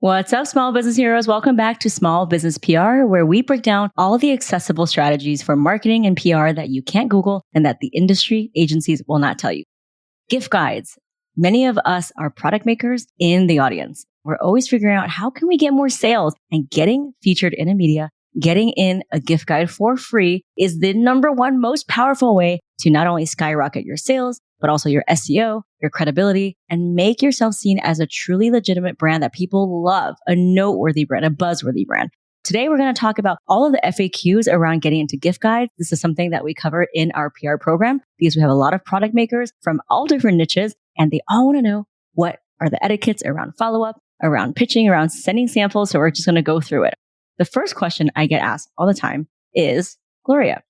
What's up, small business heroes? Welcome back to Small Business PR, where we break down all the accessible strategies for marketing and PR that you can't Google and that the industry agencies will not tell you. Gift guides. Many of us are product makers in the audience. We're always figuring out how can we get more sales, and getting featured in a media, getting in a gift guide for free is the number one most powerful way to not only skyrocket your sales, but also your SEO, your credibility, and make yourself seen as a truly legitimate brand that people love, a noteworthy brand, a buzzworthy brand. Today, we're going to talk about all of the FAQs around getting into gift guides. This is something that we cover in our PR program because we have a lot of product makers from all different niches, and they all want to know what are the etiquettes around follow-up, around pitching, around sending samples. So we're just going to go through it. The first question I get asked all the time is, Gloria,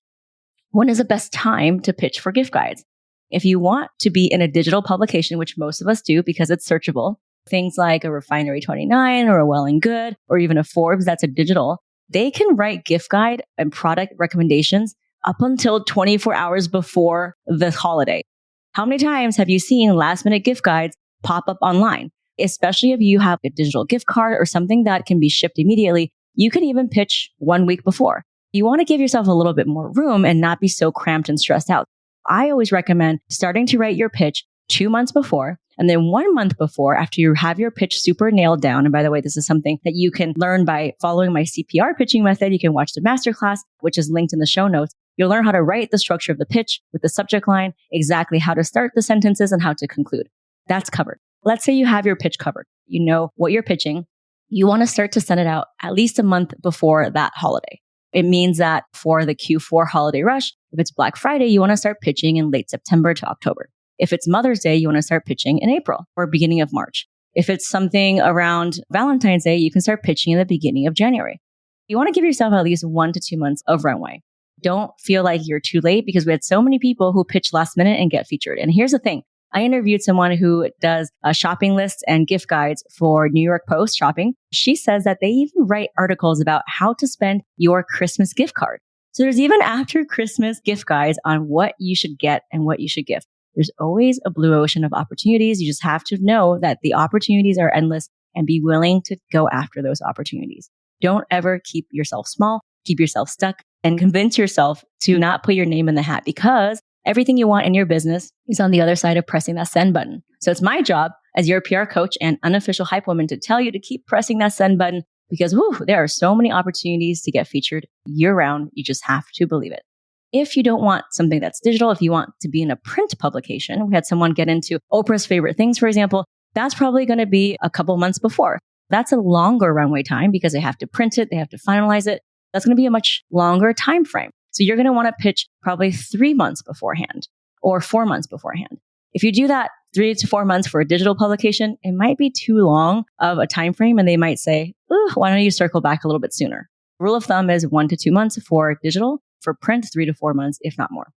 when is the best time to pitch for gift guides? If you want to be in a digital publication, which most of us do because it's searchable, things like a Refinery 29 or a Well and Good or even a Forbes that's a digital, they can write gift guide and product recommendations up until 24 hours before the holiday. How many times have you seen last minute gift guides pop up online? Especially if you have a digital gift card or something that can be shipped immediately, you can even pitch 1 week before. You want to give yourself a little bit more room and not be so cramped and stressed out. I always recommend starting to write your pitch 2 months before, and then 1 month before, after you have your pitch super nailed down. And by the way, this is something that you can learn by following my CPR pitching method. You can watch the masterclass, which is linked in the show notes. You'll learn how to write the structure of the pitch with the subject line, exactly how to start the sentences and how to conclude. That's covered. Let's say you have your pitch covered. You know what you're pitching. You want to start to send it out at least a month before that holiday. It means that for the Q4 holiday rush, if it's Black Friday, you want to start pitching in late September to October. If it's Mother's Day, you want to start pitching in April or beginning of March. If it's something around Valentine's Day, you can start pitching in the beginning of January. You want to give yourself at least 1 to 2 months of runway. Don't feel like you're too late because we had so many people who pitch last minute and get featured. And here's the thing. I interviewed someone who does shopping lists and gift guides for New York Post shopping. She says that they even write articles about how to spend your Christmas gift card. So there's even after Christmas gift guides on what you should get and what you should gift. There's always a blue ocean of opportunities. You just have to know that the opportunities are endless and be willing to go after those opportunities. Don't ever keep yourself small, keep yourself stuck, and convince yourself to not put your name in the hat because everything you want in your business is on the other side of pressing that send button. So it's my job as your PR coach and unofficial hype woman to tell you to keep pressing that send button because there are so many opportunities to get featured year round. You just have to believe it. If you don't want something that's digital, if you want to be in a print publication, we had someone get into Oprah's favorite things, for example, that's probably going to be a couple months before. That's a longer runway time because they have to print it. They have to finalize it. That's going to be a much longer time frame. So you're going to want to pitch probably 3 months beforehand or 4 months beforehand. If you do that 3 to 4 months for a digital publication, it might be too long of a time frame and they might say, why don't you circle back a little bit sooner? Rule of thumb is 1 to 2 months for digital, for print 3 to 4 months, if not more.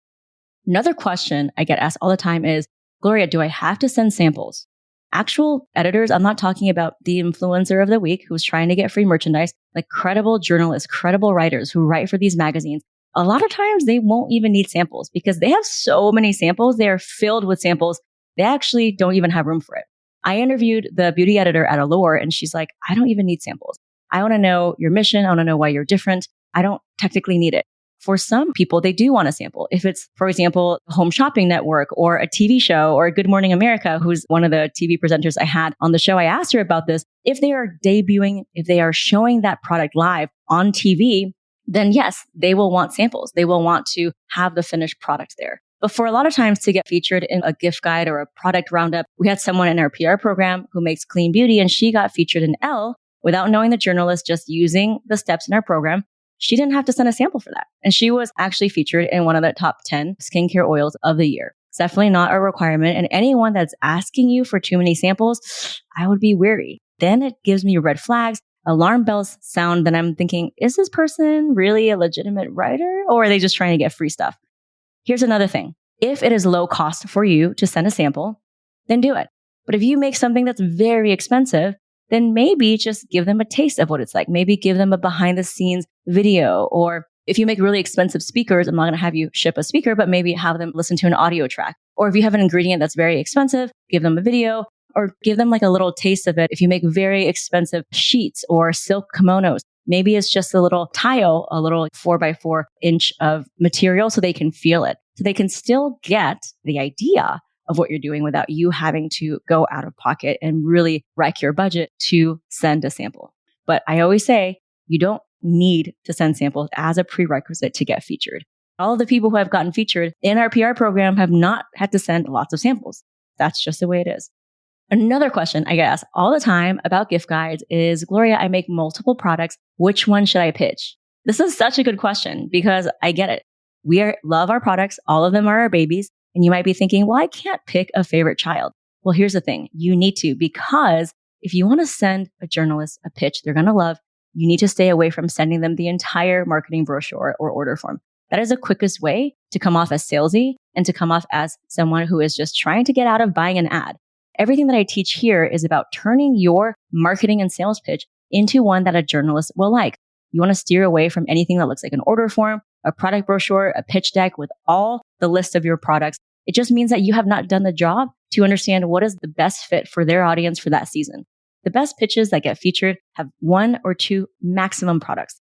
Another question I get asked all the time is, Gloria, do I have to send samples? Actual editors, I'm not talking about the influencer of the week who's trying to get free merchandise, like credible journalists, credible writers who write for these magazines. A lot of times they won't even need samples because they have so many samples. They are filled with samples. They actually don't even have room for it. I interviewed the beauty editor at Allure and she's like, I don't even need samples. I want to know your mission. I want to know why you're different. I don't technically need it. For some people, they do want a sample. If it's, for example, Home Shopping Network or a TV show or Good Morning America, who's one of the TV presenters I had on the show, I asked her about this. If they are debuting, if they are showing that product live on TV, then yes, they will want samples. They will want to have the finished product there. But for a lot of times to get featured in a gift guide or a product roundup, we had someone in our PR program who makes clean beauty and she got featured in Elle without knowing the journalist, just using the steps in our program. She didn't have to send a sample for that. And she was actually featured in one of the top 10 skincare oils of the year. It's definitely not a requirement. And anyone that's asking you for too many samples, I would be wary. Then it gives me red flags. Alarm bells sound, then I'm thinking, is this person really a legitimate writer or are they just trying to get free stuff? Here's another thing. If it is low cost for you to send a sample, then do it. But if you make something that's very expensive, then maybe just give them a taste of what it's like. Maybe give them a behind the scenes video. Or if you make really expensive speakers, I'm not going to have you ship a speaker, but maybe have them listen to an audio track. Or if you have an ingredient that's very expensive, give them a video. Or give them like a little taste of it. If you make very expensive sheets or silk kimonos, maybe it's just a little tile, a little 4x4 inch of material so they can feel it. So they can still get the idea of what you're doing without you having to go out of pocket and really wreck your budget to send a sample. But I always say you don't need to send samples as a prerequisite to get featured. All of the people who have gotten featured in our PR program have not had to send lots of samples. That's just the way it is. Another question I get asked all the time about gift guides is, Gloria, I make multiple products. Which one should I pitch? This is such a good question because I get it. We love our products. All of them are our babies. And you might be thinking, well, I can't pick a favorite child. Well, here's the thing. You need to, because if you want to send a journalist a pitch they're going to love, you need to stay away from sending them the entire marketing brochure or order form. That is the quickest way to come off as salesy and to come off as someone who is just trying to get out of buying an ad. Everything that I teach here is about turning your marketing and sales pitch into one that a journalist will like. You want to steer away from anything that looks like an order form, a product brochure, a pitch deck with all the list of your products. It just means that you have not done the job to understand what is the best fit for their audience for that season. The best pitches that get featured have 1 or 2 maximum products.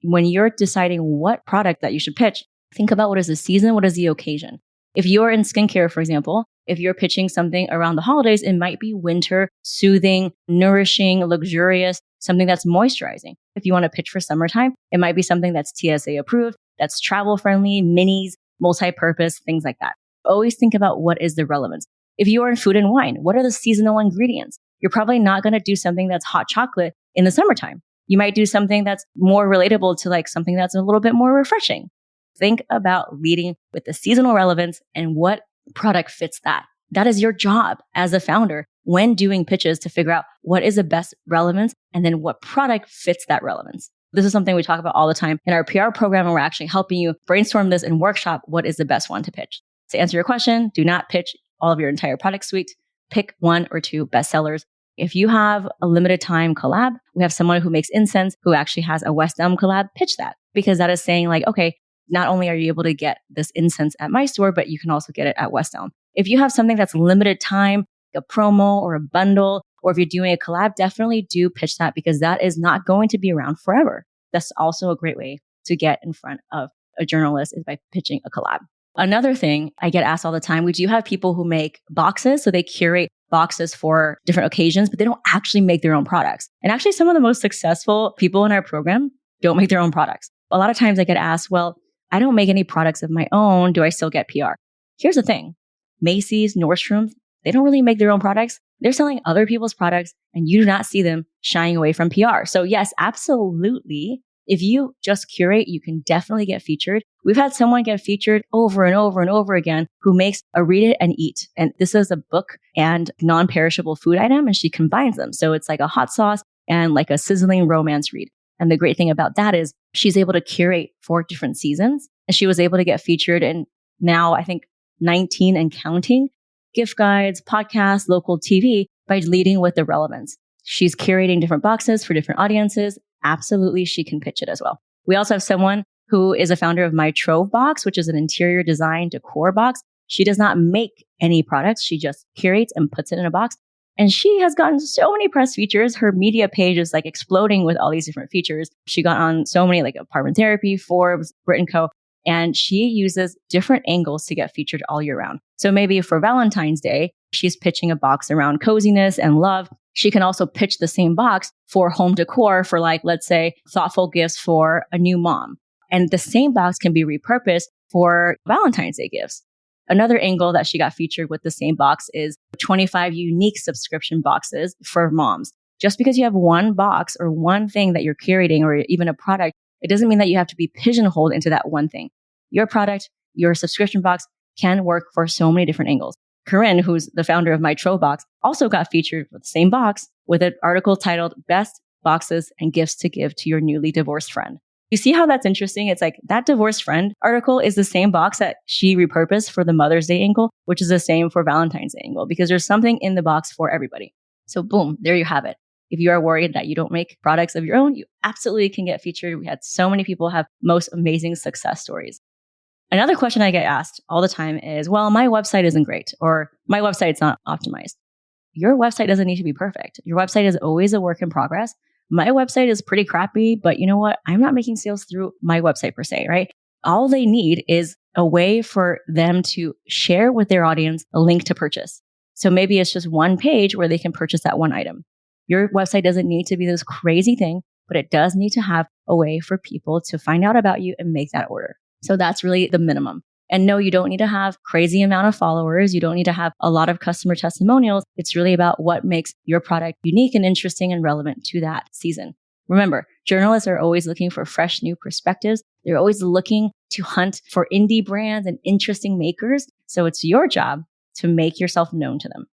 When you're deciding what product that you should pitch, think about what is the season, what is the occasion. If you're in skincare, for example, if you're pitching something around the holidays, it might be winter, soothing, nourishing, luxurious, something that's moisturizing. If you want to pitch for summertime, it might be something that's TSA approved, that's travel friendly, minis, multi-purpose, things like that. Always think about what is the relevance. If you are in food and wine, what are the seasonal ingredients? You're probably not going to do something that's hot chocolate in the summertime. You might do something that's more relatable to like something that's a little bit more refreshing. Think about leading with the seasonal relevance and what product fits that. That is your job as a founder when doing pitches to figure out what is the best relevance and then what product fits that relevance. This is something we talk about all the time in our PR program, and we're actually helping you brainstorm this and workshop what is the best one to pitch. To answer your question, do not pitch all of your entire product suite. Pick 1 or 2 bestsellers. If you have a limited time collab, we have someone who makes incense who actually has a West Elm collab, pitch that, because that is saying like, okay, not only are you able to get this incense at my store, but you can also get it at West Elm. If you have something that's limited time, like a promo or a bundle, or if you're doing a collab, definitely do pitch that because that is not going to be around forever. That's also a great way to get in front of a journalist is by pitching a collab. Another thing I get asked all the time, we do have people who make boxes. So they curate boxes for different occasions, but they don't actually make their own products. And actually some of the most successful people in our program don't make their own products. A lot of times I get asked, well, I don't make any products of my own. Do I still get PR? Here's the thing. Macy's, Nordstrom, they don't really make their own products. They're selling other people's products and you do not see them shying away from PR. So yes, absolutely. If you just curate, you can definitely get featured. We've had someone get featured over and over and over again who makes a read it and eat. And this is a book and non-perishable food item and she combines them. So it's like a hot sauce and like a sizzling romance read. And the great thing about that is she's able to curate 4 different seasons and she was able to get featured in now, I think 19 and counting gift guides, podcasts, local TV by leading with the relevance. She's curating different boxes for different audiences. Absolutely, she can pitch it as well. We also have someone who is a founder of My Trove Box, which is an interior design decor box. She does not make any products. She just curates and puts it in a box. And she has gotten so many press features. Her media page is like exploding with all these different features. She got on so many like Apartment Therapy, Forbes, Brit & Co. And she uses different angles to get featured all year round. So maybe for Valentine's Day, she's pitching a box around coziness and love. She can also pitch the same box for home decor for like, let's say, thoughtful gifts for a new mom. And the same box can be repurposed for Valentine's Day gifts. Another angle that she got featured with the same box is 25 unique subscription boxes for moms. Just because you have one box or one thing that you're curating or even a product, it doesn't mean that you have to be pigeonholed into that one thing. Your product, your subscription box can work for so many different angles. Corinne, who's the founder of My Trove Box, also got featured with the same box with an article titled Best Boxes and Gifts to Give to Your Newly Divorced Friend. You see how that's interesting? It's like that divorced friend article is the same box that she repurposed for the Mother's Day angle, which is the same for Valentine's Day angle, because there's something in the box for everybody. So boom, there you have it. If you are worried that you don't make products of your own, you absolutely can get featured. We had so many people have most amazing success stories. Another question I get asked all the time is, well, my website isn't great or my website's not optimized. your website doesn't need to be perfect. Your website is always a work in progress. My website is pretty crappy, but you know what? I'm not making sales through my website per se, right? All they need is a way for them to share with their audience a link to purchase. So maybe it's just one page where they can purchase that one item. Your website doesn't need to be this crazy thing, but it does need to have a way for people to find out about you and make that order. So that's really the minimum. And no, you don't need to have crazy amount of followers. You don't need to have a lot of customer testimonials. It's really about what makes your product unique and interesting and relevant to that season. Remember, journalists are always looking for fresh new perspectives. They're always looking to hunt for indie brands and interesting makers. So it's your job to make yourself known to them.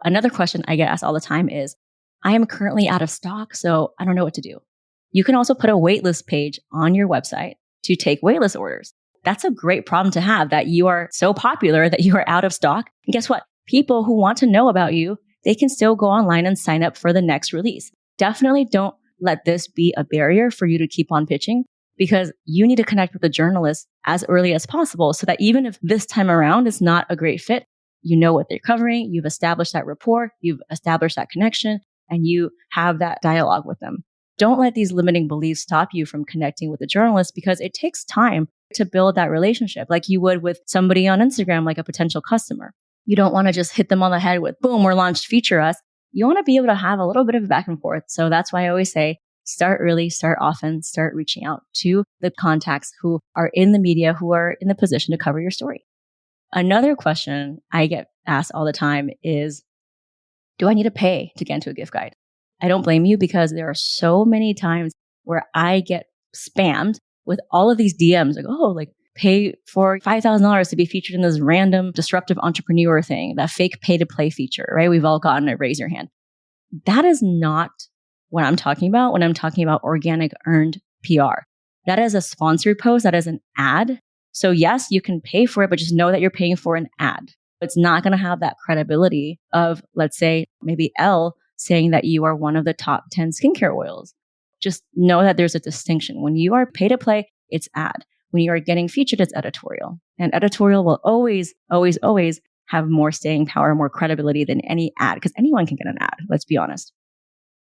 Another question I get asked all the time is, I am currently out of stock, so I don't know what to do. You can also put a waitlist page on your website to take waitlist orders. That's a great problem to have, that you are so popular that you are out of stock. And guess what? People who want to know about you, they can still go online and sign up for the next release. Definitely don't let this be a barrier for you to keep on pitching, because you need to connect with the journalist as early as possible so that even if this time around is not a great fit, you know what they're covering, you've established that rapport, you've established that connection, and you have that dialogue with them. Don't let these limiting beliefs stop you from connecting with the journalist, because it takes time to build that relationship like you would with somebody on Instagram, like a potential customer. You don't want to just hit them on the head with, boom, we're launched, feature us. You want to be able to have a little bit of back and forth. So that's why I always say, start early, start often, start reaching out to the contacts who are in the media, who are in the position to cover your story. Another question I get asked all the time is, do I need to pay to get into a gift guide? I don't blame you, because there are so many times where I get spammed with all of these DMs like, pay for $5,000 to be featured in this random disruptive entrepreneur thing, that fake pay to play feature, right? We've all gotten it, raise your hand. That is not what I'm talking about when I'm talking about organic earned PR. That is a sponsored post. That is an ad. So yes, you can pay for it, but just know that you're paying for an ad. It's not going to have that credibility of, let's say, maybe Elle saying that you are one of the top 10 skincare oils. Just know that there's a distinction. When you are pay to play, it's ad. When you are getting featured, it's editorial. And editorial will always, always, always have more staying power, more credibility than any ad, because anyone can get an ad. Let's be honest.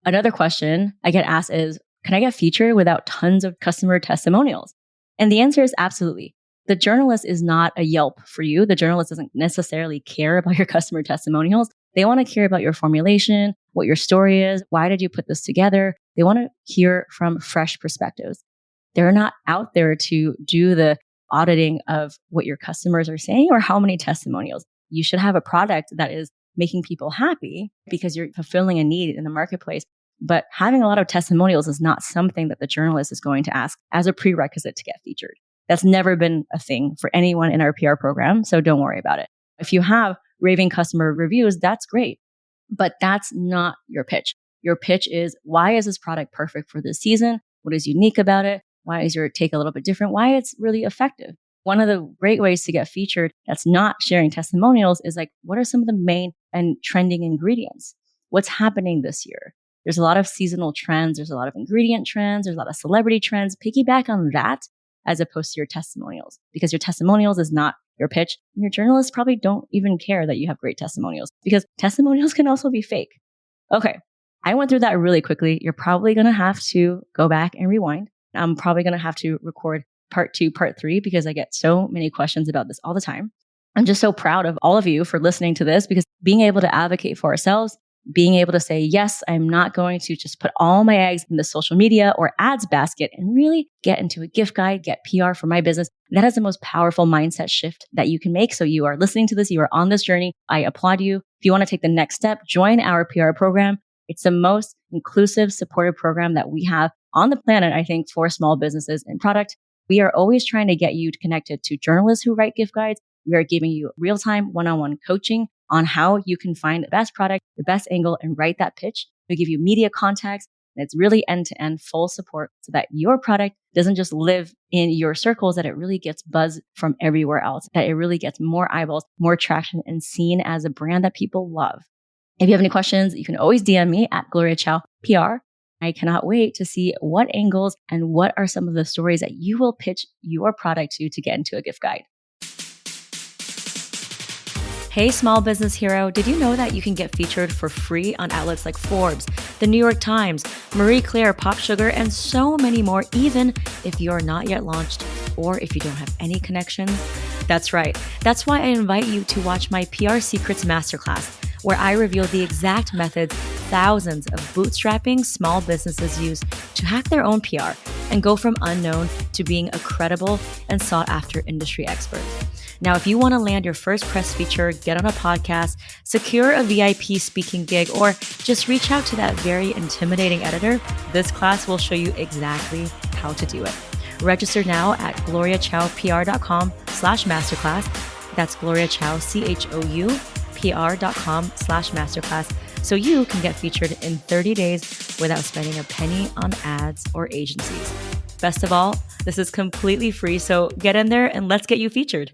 Another question I get asked is, can I get featured without tons of customer testimonials? And the answer is absolutely. The journalist is not a Yelp for you. The journalist doesn't necessarily care about your customer testimonials. They want to care about your formulation, what your story is, why did you put this together? They want to hear from fresh perspectives. They're not out there to do the auditing of what your customers are saying or how many testimonials. You should have a product that is making people happy because you're fulfilling a need in the marketplace. But having a lot of testimonials is not something that the journalist is going to ask as a prerequisite to get featured. That's never been a thing for anyone in our PR program, so don't worry about it. If you have raving customer reviews, that's great, but that's not your pitch. Your pitch is, why is this product perfect for this season? What is unique about it? Why is your take a little bit different? Why it's really effective? One of the great ways to get featured that's not sharing testimonials is like, what are some of the main and trending ingredients? What's happening this year? There's a lot of seasonal trends. There's a lot of ingredient trends. There's a lot of celebrity trends. Piggyback on that as opposed to your testimonials, because your testimonials is not your pitch. And your journalists probably don't even care that you have great testimonials, because testimonials can also be fake. Okay, I went through that really quickly. You're probably going to have to go back and rewind. I'm probably going to have to record part 2, part 3, because I get so many questions about this all the time. I'm just so proud of all of you for listening to this, because being able to advocate for ourselves, being able to say, yes, I'm not going to just put all my eggs in the social media or ads basket and really get into a gift guide, get PR for my business. That is the most powerful mindset shift that you can make. So you are listening to this, you are on this journey. I applaud you. If you want to take the next step, join our PR program. It's the most inclusive, supportive program that we have on the planet, I think, for small businesses and product. We are always trying to get you connected to journalists who write gift guides. We are giving you real-time one-on-one coaching on how you can find the best product, the best angle, and write that pitch. We give you media contacts, and it's really end-to-end full support so that your product doesn't just live in your circles, that it really gets buzz from everywhere else, that it really gets more eyeballs, more traction, and seen as a brand that people love. If you have any questions, you can always DM me at Gloria Chou PR. I cannot wait to see what angles and what are some of the stories that you will pitch your product to get into a gift guide. Hey, small business hero, did you know that you can get featured for free on outlets like Forbes, the New York Times, Marie Claire, Pop Sugar, and so many more, even if you're not yet launched or if you don't have any connections? That's right. That's why I invite you to watch my PR Secrets Masterclass, where I reveal the exact methods thousands of bootstrapping small businesses use to hack their own PR and go from unknown to being a credible and sought after industry expert. Now, if you want to land your first press feature, get on a podcast, secure a VIP speaking gig, or just reach out to that very intimidating editor, this class will show you exactly how to do it. Register now at gloriachou.pr.com/masterclass. That's Gloria Chou, CHOU, PR.com/masterclass. So you can get featured in 30 days without spending a penny on ads or agencies. Best of all, this is completely free, so get in there and let's get you featured.